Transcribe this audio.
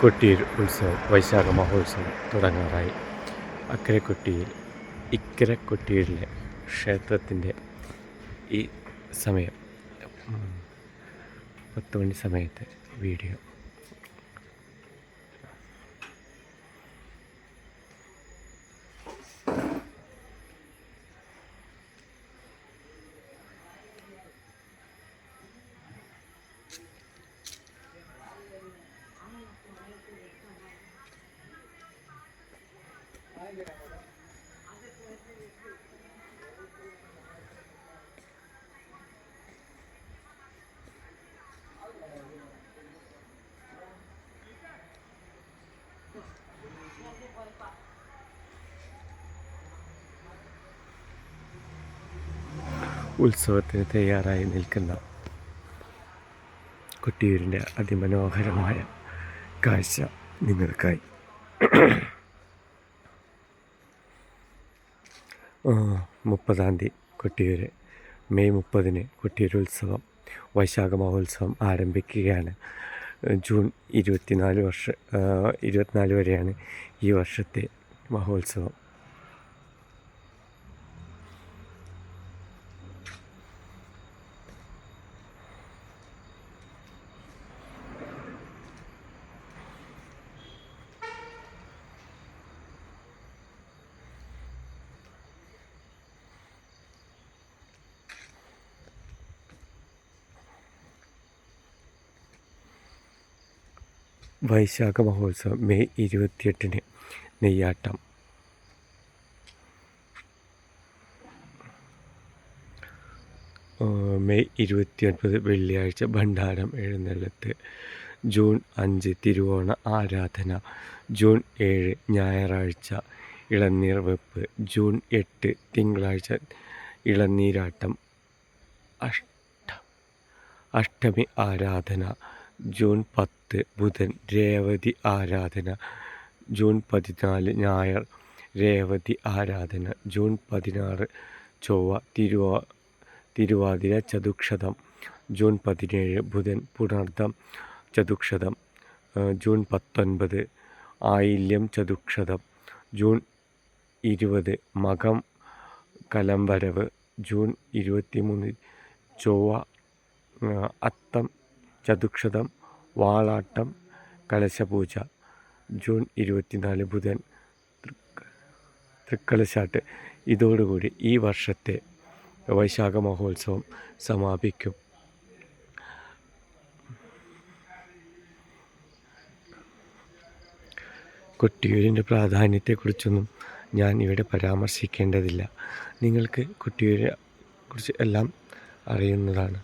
കൊട്ടിയൂർ ഉത്സവം വൈശാഖ മഹോത്സവം തുടങ്ങാറായി. ഇക്കരെ കൊട്ടിയൂരിലെ ക്ഷേത്രത്തിൻ്റെ ഈ സമയം 10 മണി സമയത്തെ വീഡിയോ. ഉത്സവത്തിന് തയ്യാറായി നിൽക്കുന്ന കൊട്ടിയൂരിൻ്റെ അതിമനോഹരമായ കാഴ്ച നിങ്ങൾക്കായി. 30 കൊട്ടിയൂർ, മെയ് 30 കൊട്ടിയൂർ ഉത്സവം വൈശാഖ മഹോത്സവം ആരംഭിക്കുകയാണ്. ജൂൺ 24 വരെയാണ് ഈ വർഷത്തെ മഹോത്സവം. വൈശാഖ മഹോത്സവം മെയ് 28 നെയ്യാട്ടം. മെയ് 29 വെള്ളിയാഴ്ച ഭണ്ഡാരം എഴുന്നള്ളത്ത്. ജൂൺ 5 തിരുവോണ ആരാധന. ജൂൺ 7 ഞായറാഴ്ച ഇളനീർ വെപ്പ്. ജൂൺ 8 തിങ്കളാഴ്ച ഇളനീരാട്ടം. അഷ്ടമി ആരാധന. ജൂൺ 10 ബുധൻ രേവതി ആരാധന. ജൂൺ 14 ഞായർ രേവതി ആരാധന. ജൂൺ 16 ചൊവ്വ തിരുവാതിര ചതുക്ഷതം. ജൂൺ 17 ബുധൻ പുണർദം ചതുക്ഷതം. ജൂൺ 19 ആയില്യം ചതുക്ഷതം. ജൂൺ 20 മകം കലംവരവ്. ജൂൺ 23 ചൊവ്വ അത്തം ചതുക്ഷതം വാളാട്ടം കലശപൂജ. ജൂൺ 24 ബുധൻ തൃക്കലശാട്ട്. ഇതോടുകൂടി ഈ വർഷത്തെ വൈശാഖ മഹോത്സവം സമാപിക്കും. കൊട്ടിയൂരിൻ്റെ പ്രാധാന്യത്തെക്കുറിച്ചൊന്നും ഞാൻ ഇവിടെ പരാമർശിക്കേണ്ടതില്ല. നിങ്ങൾക്ക് കൊട്ടിയൂരെ കുറിച്ച് എല്ലാം അറിയുന്നതാണ്.